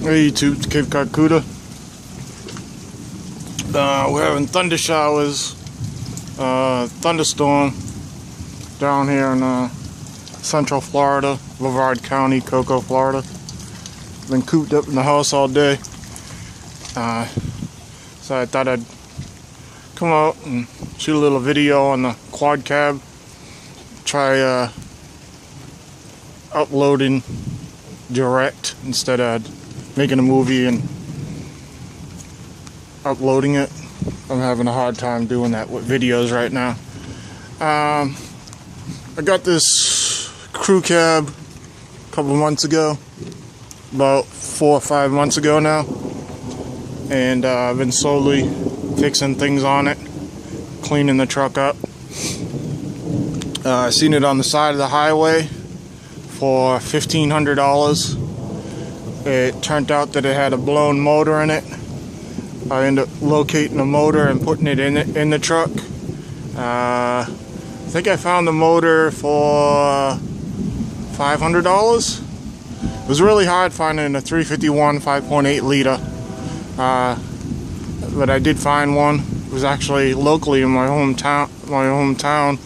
Hey YouTube, it's Cape Calcutta. We're having thunder showers, thunderstorm down here in Central Florida, Brevard County, Cocoa, Florida. Been cooped up in the house all day, so I thought I'd come out and shoot a little video on the quad cab. Try uploading direct instead of making a movie and uploading it. I'm having a hard time doing that with videos right now. I got this crew cab a couple months ago, about 4 or 5 months ago now, and I've been slowly fixing things on it, cleaning the truck up. I seen it on the side of the highway for $1,500. It turned out that it had a blown motor in it. I ended up locating the motor and putting it in the truck. I think I found the motor for $500. It was really hard finding a 351 5.8 liter, but I did find one. It was actually locally in my hometown,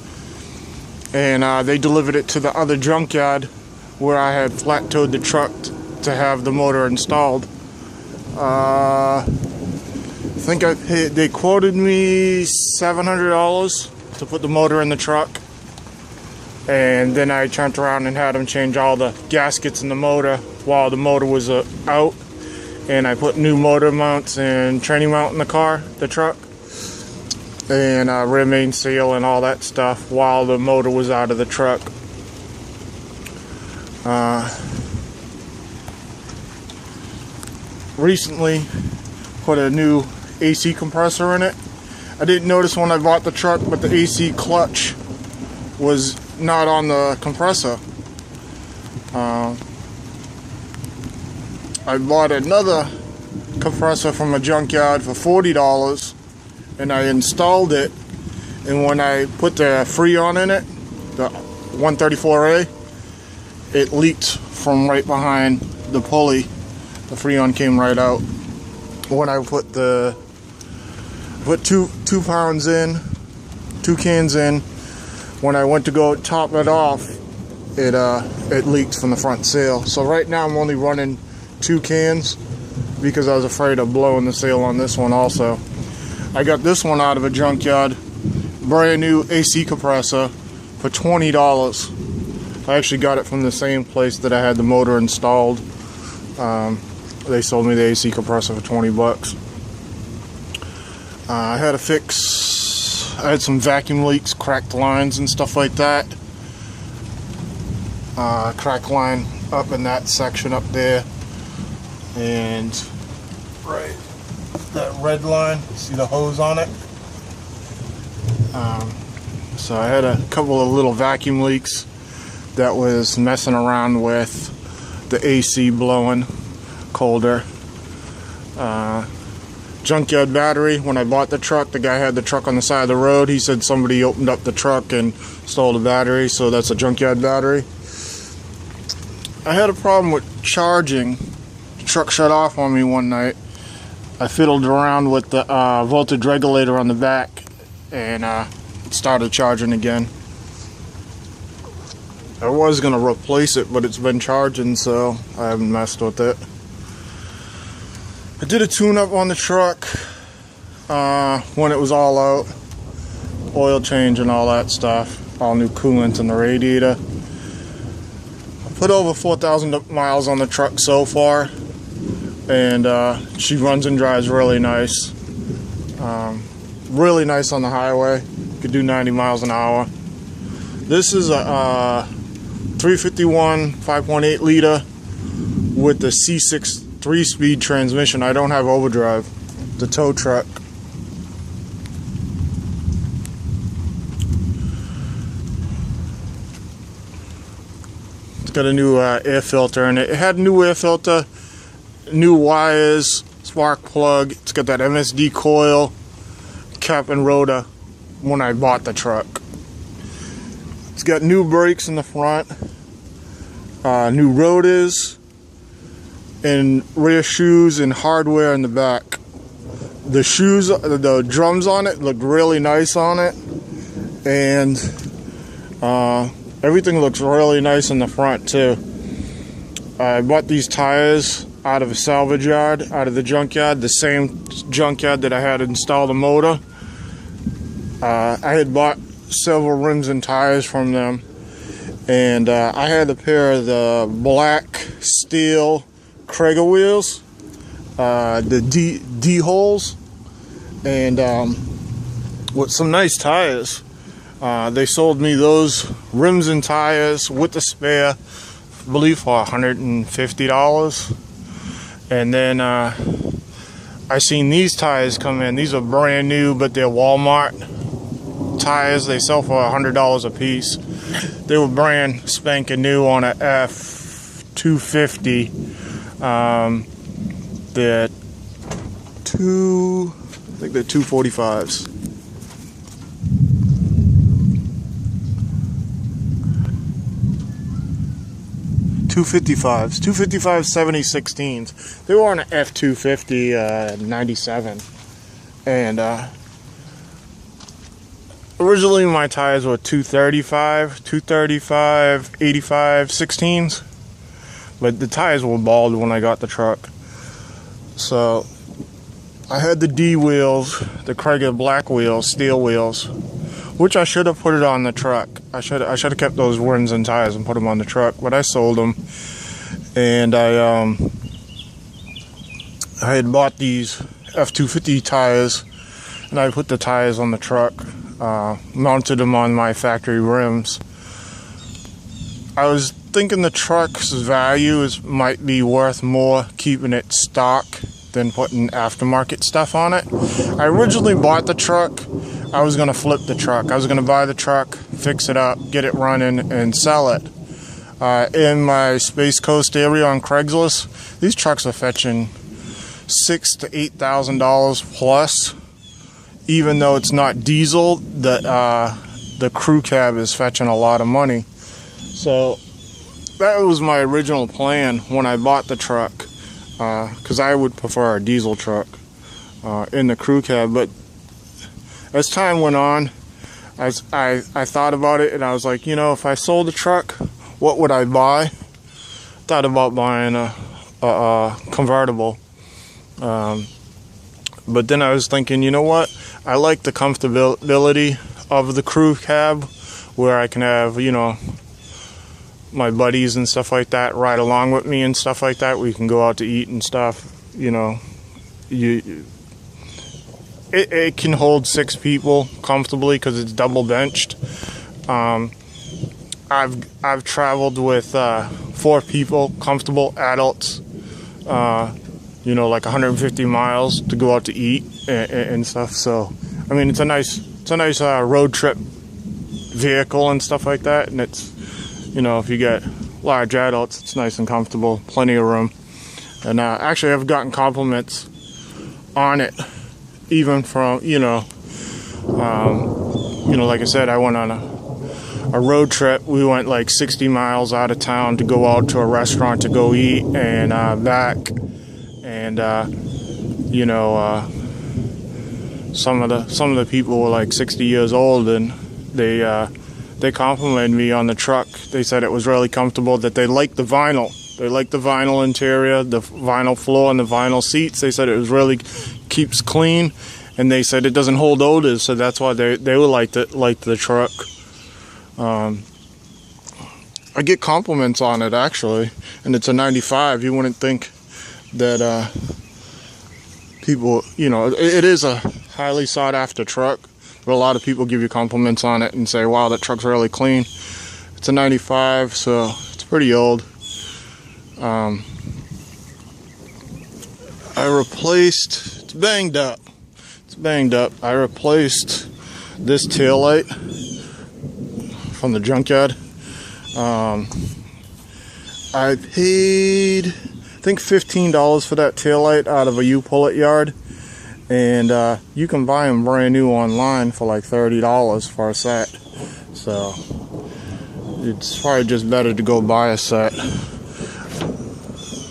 and they delivered it to the other junkyard where I had flat towed the truck to have the motor installed. I think they quoted me $700 to put the motor in the truck, and then I turned around and had them change all the gaskets in the motor while the motor was out, and I put new motor mounts and training mount in the truck, and rear main seal and all that stuff while the motor was out of the truck. Recently put a new AC compressor in it. I didn't notice when I bought the truck, but the AC clutch was not on the compressor. I bought another compressor from a junkyard for $40, and I installed it, and when I put the Freon in it, the 134A, it leaked from right behind the pulley. The Freon came right out. When I put two pounds in, 2 cans in, when I went to go top it off, it leaked from the front seal. So right now I'm only running 2 cans because I was afraid of blowing the seal on this one also. I got this one out of a junkyard, brand new AC compressor for $20. I actually got it from the same place that I had the motor installed. They sold me the AC compressor for 20 bucks. I had I had some vacuum leaks, cracked lines and stuff like that. Cracked line up in that section up there, and right, that red line, see the hose on it? So I had a couple of little vacuum leaks that was messing around with the AC blowing colder. Junkyard battery. When I bought the truck, the guy had the truck on the side of the road. He said somebody opened up the truck and stole the battery, so that's a junkyard battery. I had a problem with charging. The truck shut off on me one night. I fiddled around with the voltage regulator on the back, and it started charging again. I was going to replace it, but it's been charging, so I haven't messed with it. I did a tune-up on the truck when it was all out. Oil change and all that stuff. All new coolant in the radiator. I put over 4,000 miles on the truck so far, and she runs and drives really nice. Really nice on the highway. Could do 90 miles an hour. This is a 351 5.8 liter with the C6 3-speed transmission. I don't have overdrive. The tow truck. It's got a new air filter in it. It had a new air filter, new wires, spark plug. It's got that MSD coil, cap and rotor when I bought the truck. It's got new brakes in the front, new rotors, and rear shoes and hardware in the back. The shoes, the drums on it look really nice on it, and everything looks really nice in the front too. I bought these tires out of a salvage yard, out of the junkyard, the same junkyard that I had installed a motor. I had bought several rims and tires from them, and I had a pair of the black steel Krager wheels, the D holes, and with some nice tires. They sold me those rims and tires with the spare, I believe, for $150. And then I seen these tires come in. These are brand new, but they're Walmart tires. They sell for $100 a piece. They were brand spanking new on a F350. They're I think they're 245s. $255s, 70/16s. They were on an F350 97, and originally my tires were 235, 85, 16s, but the tires were bald when I got the truck. So I had the D wheels, the Krager black wheels, steel wheels, which I should have put it on the truck. I should have kept those rims and tires and put them on the truck, but I sold them. And I had bought these F350 tires, and I put the tires on the truck, mounted them on my factory rims. I was thinking the truck's value might be worth more keeping it stock than putting aftermarket stuff on it. I originally bought the truck. I was going to flip the truck. I was going to buy the truck, fix it up, get it running, and sell it. In my Space Coast area on Craigslist, these trucks are fetching $6,000 to $8,000 plus. Even though it's not diesel, the crew cab is fetching a lot of money. So that was my original plan when I bought the truck, because I would prefer a diesel truck in the crew cab. But as time went on, I thought about it, and I was like, you know, if I sold the truck, what would I buy? Thought about buying a convertible. But then I was thinking, you know what? I like the comfortability of the crew cab, where I can have, you know, my buddies and stuff like that ride along with me and stuff like that. We can go out to eat and stuff. You know, it can hold 6 people comfortably because it's double benched. I've traveled with 4 people, comfortable adults. You know, like 150 miles to go out to eat and stuff. So, I mean, it's a nice road trip vehicle and stuff like that. And it's, you know, if you get large adults, it's nice and comfortable, plenty of room. And actually, I've gotten compliments on it, even from, you know, like I said, I went on a road trip. We went like 60 miles out of town to go out to a restaurant to go eat and back. And you know, some of the people were like 60 years old, and they complimented me on the truck. They said it was really comfortable, that they liked the vinyl. They liked the vinyl interior, the vinyl floor, and the vinyl seats. They said it was really keeps clean, and they said it doesn't hold odors, so that's why they would like the truck. I get compliments on it actually, and it's a 95. You wouldn't think that people, you know, it is a highly sought after truck, but a lot of people give you compliments on it and say, wow, that truck's really clean. It's a 95, so it's pretty old. I replaced, it's banged up. I replaced this taillight from the junkyard. I paid, I think, $15 for that taillight out of a U-Pullet yard, and you can buy them brand new online for like $30 for a set. So it's probably just better to go buy a set.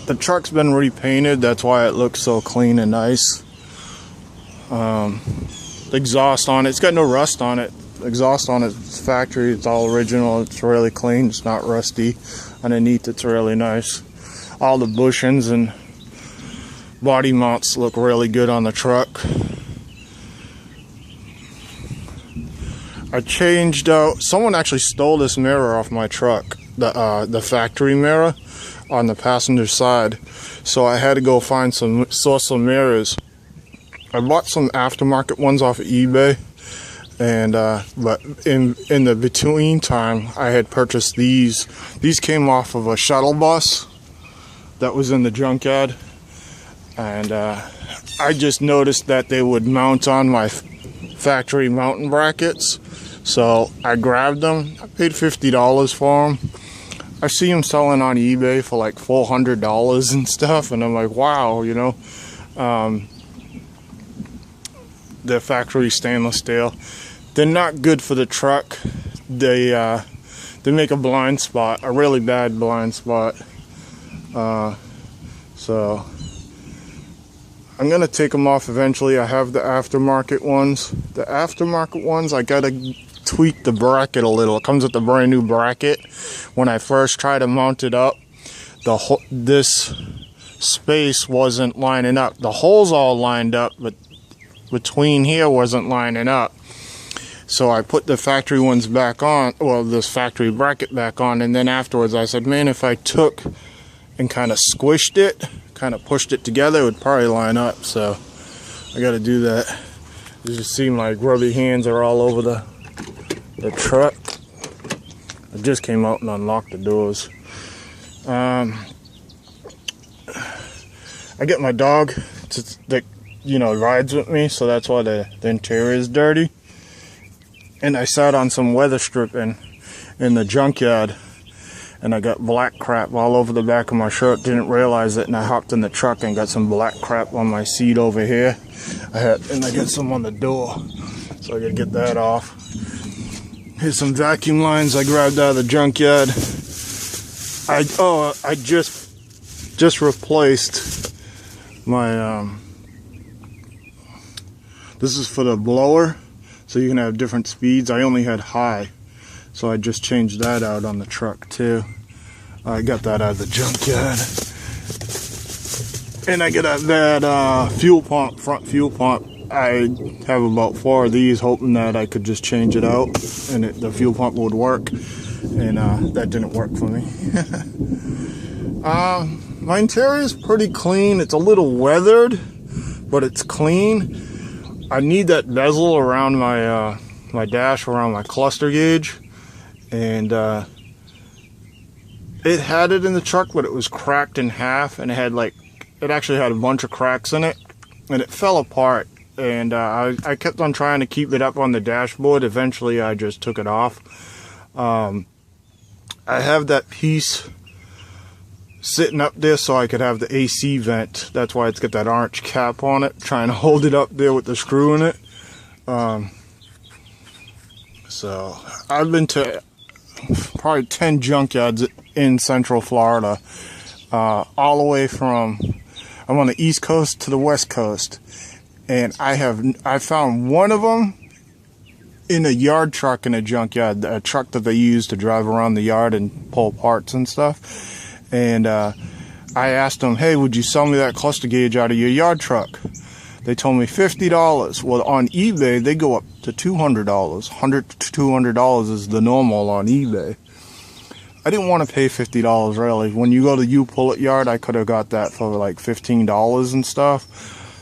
the truck's been repainted. That's why it looks so clean and nice. Exhaust on it, it's got no rust on it. Exhaust on it's factory, it's all original, it's really clean, it's not rusty. Underneath it's really nice. All the bushings and body mounts look really good on the truck. I changed out, someone actually stole this mirror off my truck, the factory mirror on the passenger side. So I had to go find some mirrors. I bought some aftermarket ones off of eBay, and but in the between time, I had purchased these. These came off of a shuttle bus that was in the junkyard, and I just noticed that they would mount on my factory mounting brackets, so I grabbed them. I paid $50 for them. I see them selling on eBay for like $400 and stuff, and I'm like, wow, you know. The factory stainless steel. They're not good for the truck. They make a blind spot, a really bad blind spot. So I'm gonna take them off eventually. I have the aftermarket ones. The aftermarket ones, I gotta tweak the bracket a little. It comes with a brand new bracket. When I first tried to mount it up, this space wasn't lining up. The holes all lined up, but between here wasn't lining up. So I put the factory ones back on, well, this factory bracket back on, and then afterwards I said, man, if I took and kind of squished it, kind of pushed it together, it would probably line up. So I got to do that. You just see my grubby hands are all over the truck. I just came out and unlocked the doors. I get my dog that rides with me, so that's why the interior is dirty. And I sat on some weather stripping in the junkyard, and I got black crap all over the back of my shirt. Didn't realize it, and I hopped in the truck and got some black crap on my seat over here. And I got some on the door, so I gotta get that off. Here's some vacuum lines I grabbed out of the junkyard. I just replaced my this is for the blower, so you can have different speeds. I only had high, so I just changed that out on the truck too. I got that out of the junkyard. And I got that fuel pump, front fuel pump. I have about 4 of these, hoping that I could just change it out and the fuel pump would work. And that didn't work for me. My interior is pretty clean. It's a little weathered, but it's clean. I need that bezel around my my dash, around my cluster gauge, and it had it in the truck, but it was cracked in half, and it actually had a bunch of cracks in it, and it fell apart. And I kept on trying to keep it up on the dashboard. Eventually, I just took it off. I have that piece sitting up there so I could have the AC vent. That's why it's got that orange cap on it, trying to hold it up there with the screw in it. So I've been to probably 10 junkyards in Central Florida, all the way from, I'm on the East Coast to the West Coast, and I found one of them in a yard truck in a junkyard, a truck that they use to drive around the yard and pull parts and stuff. And I asked them, hey, would you sell me that cluster gauge out of your yard truck? They told me $50. Well, on eBay, they go up to $200. $100 to $200 is the normal on eBay. I didn't want to pay $50, really. When you go to U-Pull-It Yard, I could have got that for like $15 and stuff.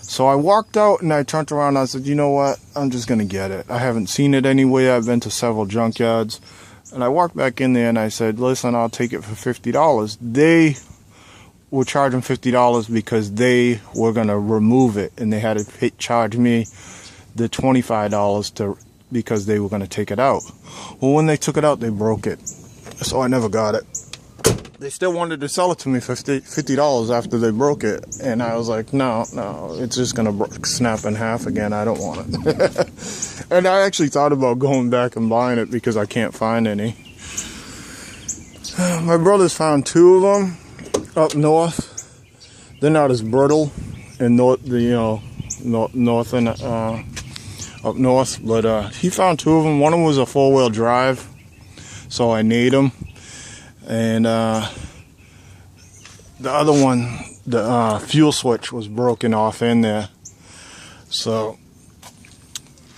So I walked out and I turned around and I said, you know what? I'm just going to get it. I haven't seen it anywhere. I've been to several junkyards. And I walked back in there and I said, listen, I'll take it for $50. They were charging $50 because they were going to remove it. And they had to charge me the $25 because they were going to take it out. Well, when they took it out, they broke it. So I never got it. They still wanted to sell it to me for $50 after they broke it. And I was like, no, it's just going to snap in half again. I don't want it. And I actually thought about going back and buying it because I can't find any. My brothers found 2 of them up north. they're not as brittle in north, north and up north. But he found two of them. One of them was a 4-wheel drive, so I need them, and the other one, the fuel switch was broken off in there. So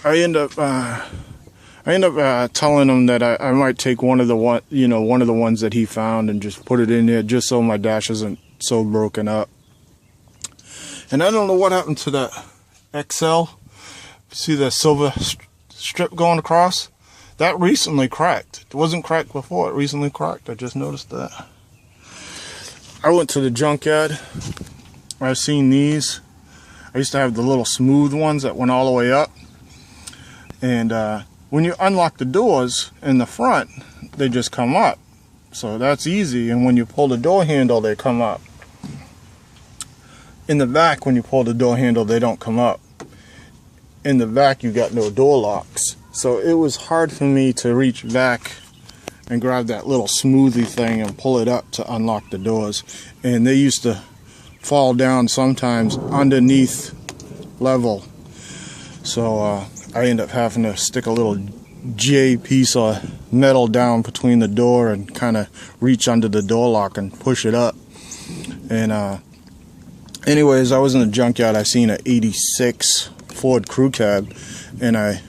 I end up telling him that I might take one of the ones that he found and just put it in there, just so my dash isn't so broken up. And I don't know what happened to that XL. See the silver strip going across? That recently cracked. It wasn't cracked before. It recently cracked. I just noticed that. I went to the junkyard. I've seen these. I used to have the little smooth ones that went all the way up. And when you unlock the doors in the front, they just come up. So that's easy. And when you pull the door handle, they come up. In the back, when you pull the door handle, they don't come up. In the back, you got no door locks. So it was hard for me to reach back and grab that little smoothie thing and pull it up to unlock the doors. And they used to fall down sometimes underneath level. So I end up having to stick a little J piece of metal down between the door and kind of reach under the door lock and push it up. And anyways, I was in the junkyard. I seen an 86 Ford crew cab, and I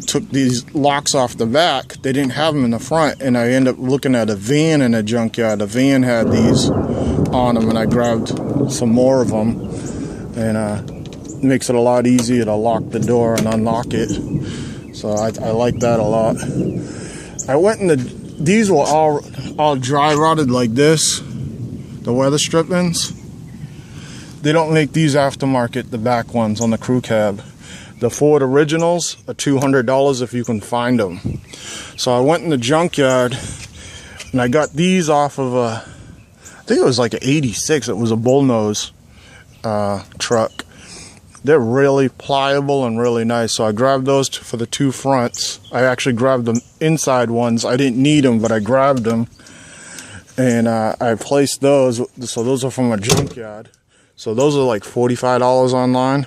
took these locks off the back. They didn't have them in the front, and I ended up looking at a van in a junkyard. The van had these on them, and I grabbed some more of them, and it makes it a lot easier to lock the door and unlock it. So I like that a lot. I went in these were all dry rotted like this, the weather strippings. They don't make these aftermarket, the back ones on the crew cab. The Ford originals are $200 if you can find them. So I went in the junkyard and I got these off of I think it was like an 86. It was a bullnose truck. They're really pliable and really nice. So I grabbed those for the two fronts. I actually grabbed the inside ones. I didn't need them, but I grabbed them. And I placed those. So those are from a junkyard. So those are like $45 online.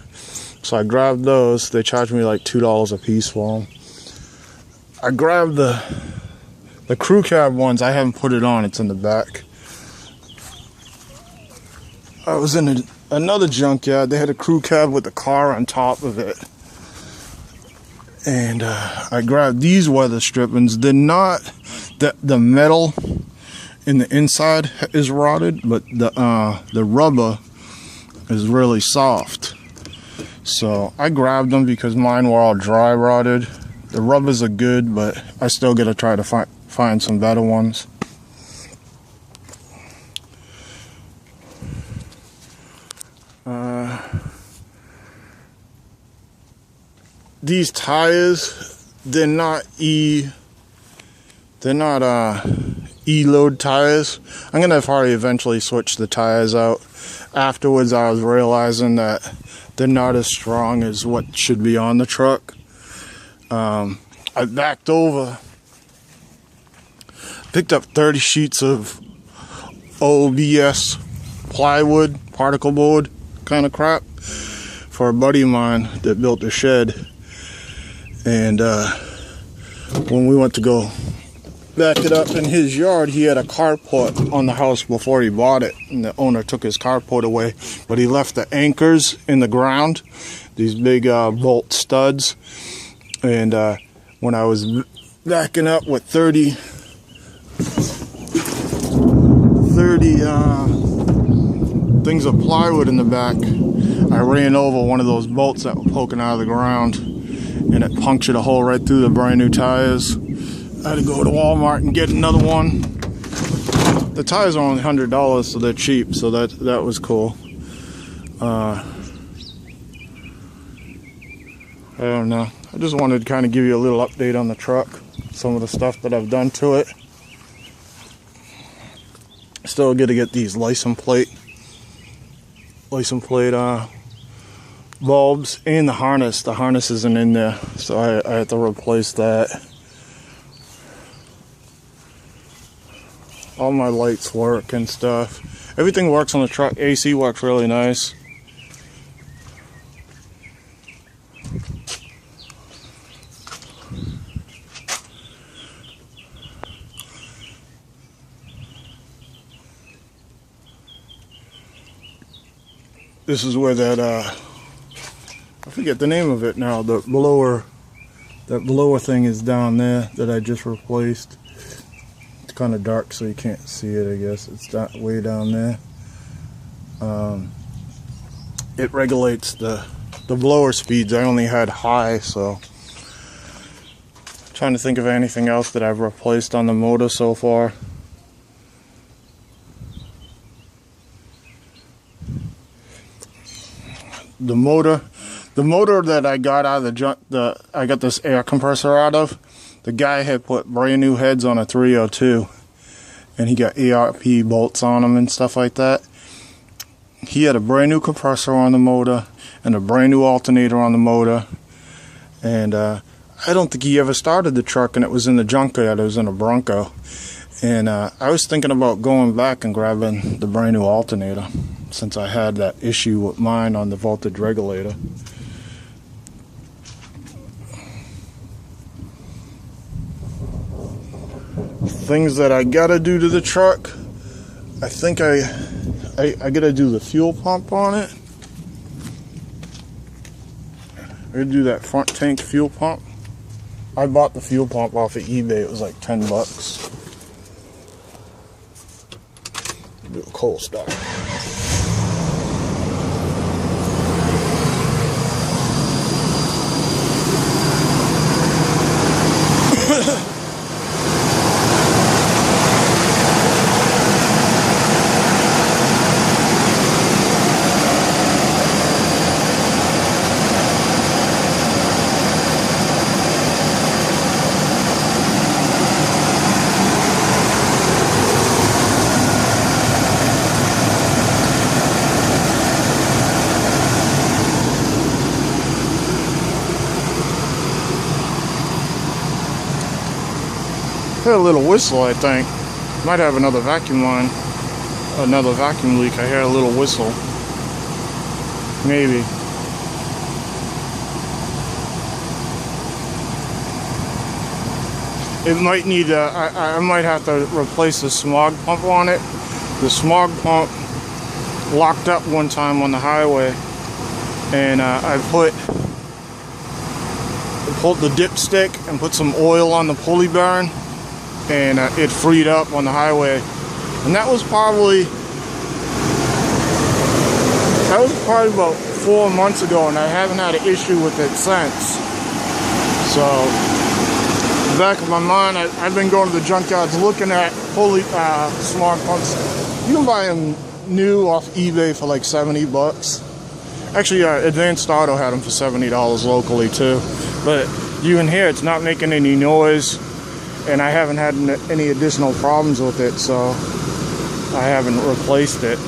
So I grabbed those. They charged me like $2 a piece for them. I grabbed the crew cab ones. I haven't put it on. It's in the back. I was in another junkyard. They had a crew cab with a car on top of it. And I grabbed these weather strippings. They're not, the metal in the inside is rotted, but the rubber is really soft. So I grabbed them because mine were all dry rotted. The rubbers are good, but I still gotta try to find some better ones. These tires, they're not E-load tires. I'm gonna probably eventually switch the tires out. Afterwards, I was realizing that they're not as strong as what should be on the truck. I backed over, picked up 30 sheets of OBS plywood, particle board kind of crap for a buddy of mine that built a shed. And when we went to go back it up in his yard, he had a carport on the house before he bought it, and the owner took his carport away, but he left the anchors in the ground, these big bolt studs. And when I was backing up with 30 things of plywood in the back, I ran over one of those bolts that were poking out of the ground, and it punctured a hole right through the brand new tires. I had to go to Walmart and get another one. The tires are only $100, so they're cheap, so that was cool. I don't know. I just wanted to kind of give you a little update on the truck, some of the stuff that I've done to it. Still got to get these license plate bulbs and the harness. The harness isn't in there, so I had to replace that. All my lights work and stuff. Everything works on the truck. AC works really nice. This is where that I forget the name of it now. The blower, that blower thing is down there that I just replaced. It's kind of dark, so you can't see it. I guess it's way down there. It regulates the blower speeds. I only had high, so I'm trying to think of anything else that I've replaced on the motor so far. The motor that I got out of the junk, I got this air compressor out of. The guy had put brand new heads on a 302, and he got ARP bolts on them and stuff like that. He had a brand new compressor on the motor and a brand new alternator on the motor, and I don't think he ever started the truck, and it was in the junkyard. It was in a Bronco, and I was thinking about going back and grabbing the brand new alternator, since I had that issue with mine on the voltage regulator. Things that I gotta do to the truck, I think I gotta do the fuel pump on it. I gotta do that front tank fuel pump. I bought the fuel pump off of eBay. It was like 10 bucks. Do a cold start. Had a little whistle, I think. Might have another vacuum line, another vacuum leak. I hear a little whistle. Maybe. It might need I might have to replace the smog pump on it. The smog pump locked up one time on the highway, and I pulled the dipstick and put some oil on the pulley bearing, and it freed up on the highway. And that was probably about 4 months ago, and I haven't had an issue with it since. So in the back of my mind, I've been going to the junkyards looking at pulley smog pumps. You can buy them new off eBay for like 70 bucks. Actually, Advanced Auto had them for $70 locally too. But you can hear it's not making any noise, and I haven't had any additional problems with it, so I haven't replaced it.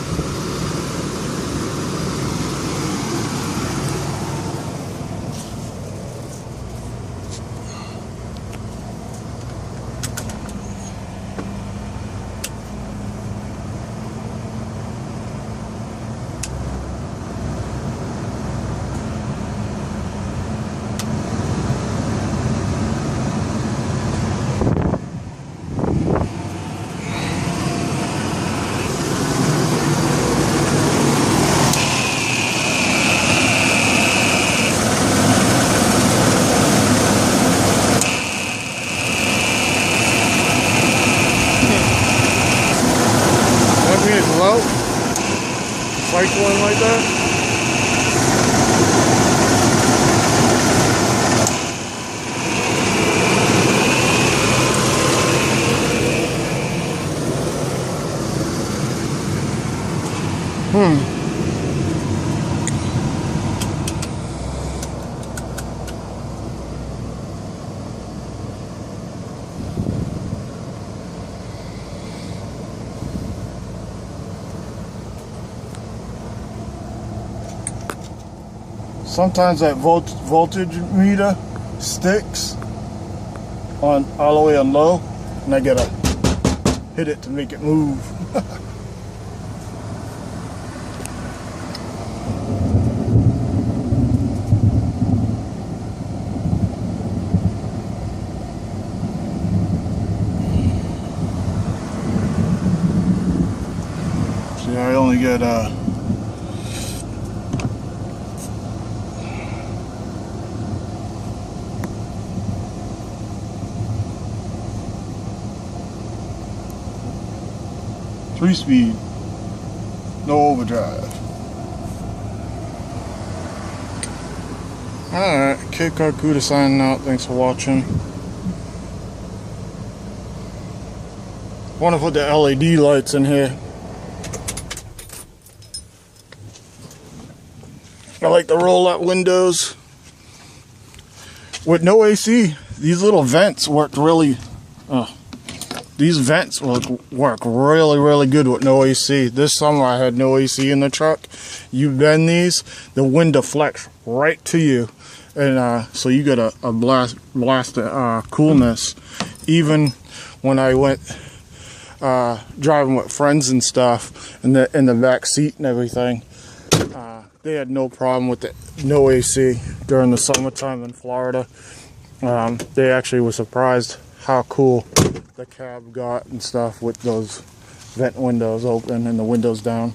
Low, cycling like that. Sometimes that voltage meter sticks on all the way on low, and I gotta hit it to make it move. See, I only get 3-speed, no overdrive. Alright, Kid Carcuda signing out. Thanks for watching. Want to put the LED lights in here. I like the roll-up windows. With no AC, these little vents worked really... these vents work really good with no AC. This summer I had no AC in the truck. You bend these, the wind deflects right to you. And so you get a blast of coolness. Even when I went driving with friends and stuff in the back seat and everything, they had no problem with no AC during the summertime in Florida. They actually were surprised how cool the cab got and stuff with those vent windows open and the windows down.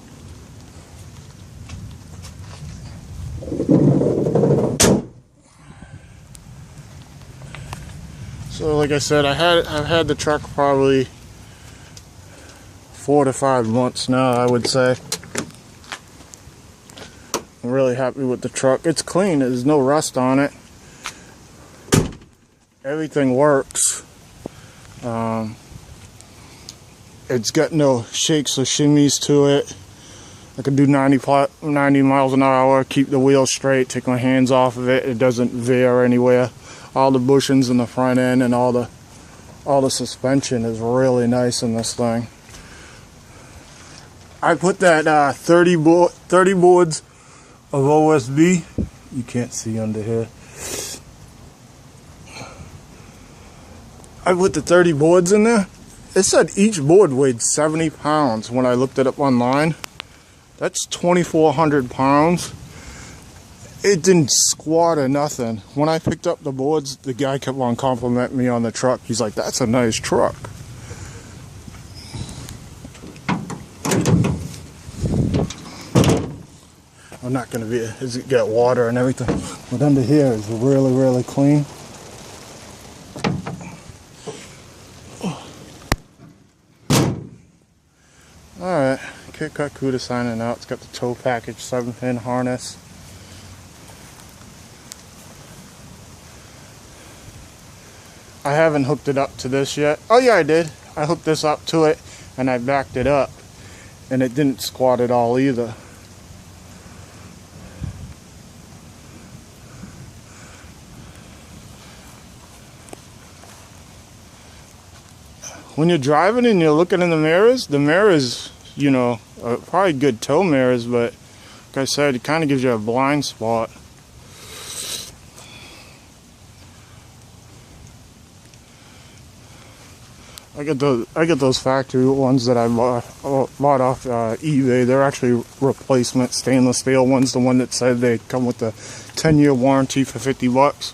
So like I said, I've had the truck probably 4 to 5 months now, I would say. I'm really happy with the truck. It's clean, there's no rust on it. Everything works. It's got no shakes or shimmies to it. I can do 90 miles an hour, keep the wheel straight, take my hands off of it. It doesn't veer anywhere. All the bushings in the front end and all the suspension is really nice in this thing. I put that 30 boards of OSB. You can't see under here. I put the 30 boards in there. It said each board weighed 70 pounds when I looked it up online. That's 2,400 pounds. It didn't squat or nothing. When I picked up the boards, the guy kept on complimenting me on the truck. He's like, that's a nice truck. I'm not going to be, it's got water and everything. But under here is really clean. Alright, Kid Carcuda signing out. It's got the tow package 7-pin harness. I haven't hooked it up to this yet. Oh yeah, I did. I hooked this up to it and I backed it up. And it didn't squat at all either. When you're driving and you're looking in the mirrors, you know, are probably good tow mirrors, but like I said, it kind of gives you a blind spot. I get those factory ones that I bought off eBay. They're actually replacement stainless steel ones. The one that said they come with the 10-year warranty for $50.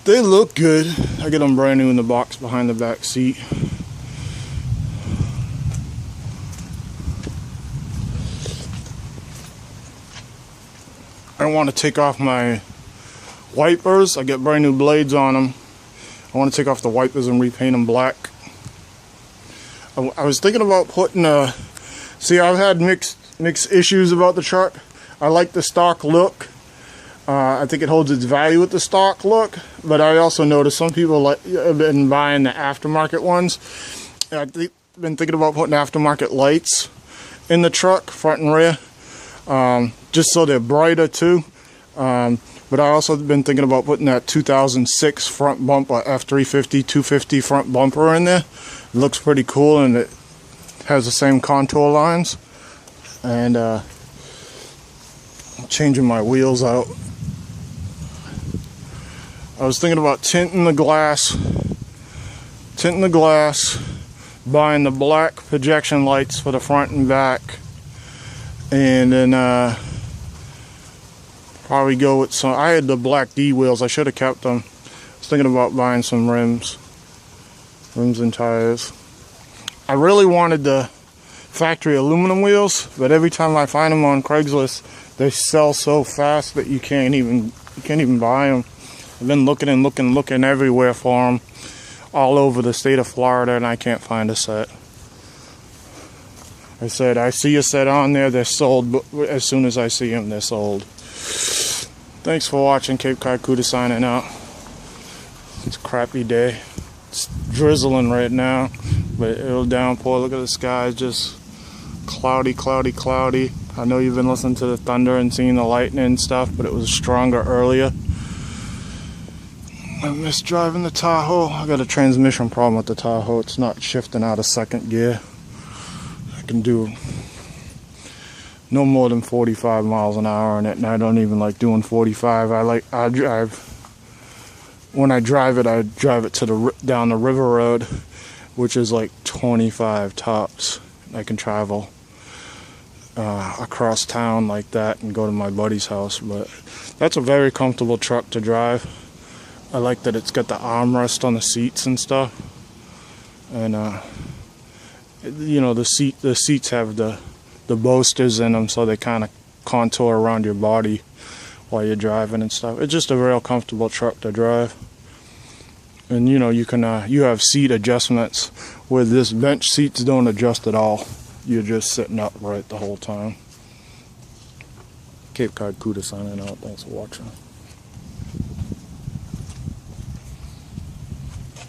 They look good. I get them brand new in the box behind the back seat. I want to take off my wipers. I get brand new blades on them. I want to take off the wipers and repaint them black. I was thinking about putting a... See, I've had mixed issues about the truck. I like the stock look. I think it holds its value with the stock look, but I also noticed some people have been buying the aftermarket ones. I've been thinking about putting aftermarket lights in the truck, front and rear, just so they're brighter too. But I also been thinking about putting that 2006 front bumper, F350, 250 front bumper in there. It looks pretty cool and it has the same contour lines. And changing my wheels out. I was thinking about tinting the glass, buying the black projection lights for the front and back, and then probably go with some. I had the black D wheels. I should have kept them. I was thinking about buying some rims and tires. I really wanted the factory aluminum wheels, but every time I find them on Craigslist, they sell so fast that you can't even buy them. I've been looking everywhere for them, all over the state of Florida, and I can't find a set. I said, I see a set on there, they're sold, but as soon as I see them, they're sold. Thanks for watching. Cape Cod Cuda signing out. It's a crappy day. It's drizzling right now, but it'll downpour. Look at the sky, just cloudy, cloudy, cloudy. I know you've been listening to the thunder and seeing the lightning and stuff, but it was stronger earlier. I miss driving the Tahoe. I got a transmission problem with the Tahoe. It's not shifting out of second gear. I can do no more than 45 miles an hour in it, and I don't even like doing 45. When I drive it to down the river road, which is like 25 tops. I can travel across town like that and go to my buddy's house. But that's a very comfortable truck to drive. I like that it's got the armrest on the seats and stuff, and you know, the seats have the boasters in them, so they kind of contour around your body while you're driving and stuff. It's just a real comfortable truck to drive. And you know, you have seat adjustments where this bench seats don't adjust at all. You're just sitting upright the whole time. Cape Cod Cuda signing out. Thanks for watching.